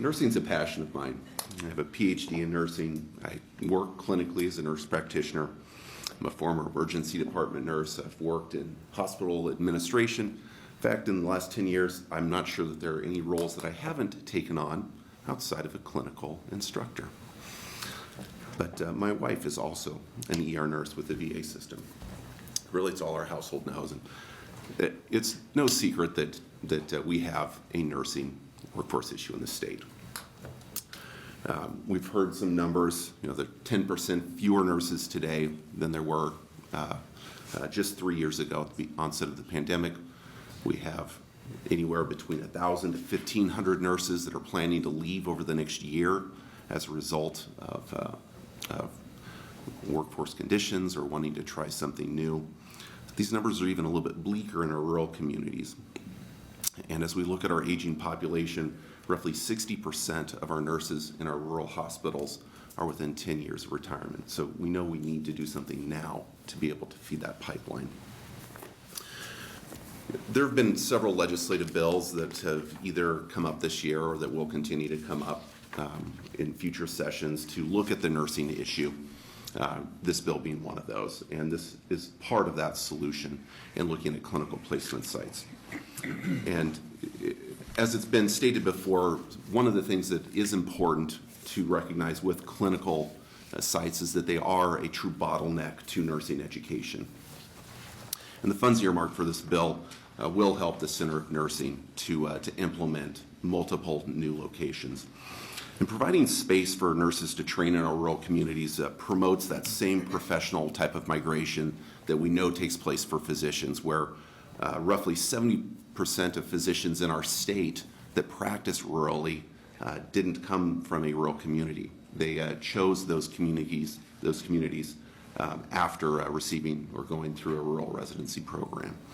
Nursing's a passion of mine. I have a PhD in nursing. I work clinically as a nurse practitioner. I'm a former emergency department nurse. I've worked in hospital administration. In fact, in the last 10 years, I'm not sure that there are any roles that I haven't taken on outside of a clinical instructor. But my wife is also an ER nurse with the VA system. Really, it's all our household knows. And it's no secret that we have a nursing workforce issue in the state. We've heard some numbers, there are 10% fewer nurses today than there were just 3 years ago at the onset of the pandemic. We have anywhere between 1,000 to 1,500 nurses that are planning to leave over the next year as a result of workforce conditions or wanting to try something new. These numbers are even a little bit bleaker in our rural communities. And as we look at our aging population, roughly 60% of our nurses in our rural hospitals are within 10 years of retirement. So we know we need to do something now to be able to feed that pipeline. There have been several legislative bills that have either come up this year or that will continue to come up in future sessions to look at the nursing issue. This bill being one of those, and this is part of that solution in looking at clinical placement sites. And as it's been stated before, one of the things that is important to recognize with clinical sites is that they are a true bottleneck to nursing education. And the funds earmarked for this bill will help the Center of Nursing to implement multiple new locations. And providing space for nurses to train in our rural communities promotes that same professional type of migration that we know takes place for physicians, where roughly 70% of physicians in our state that practice rurally didn't come from a rural community. They chose those communities after receiving or going through a rural residency program.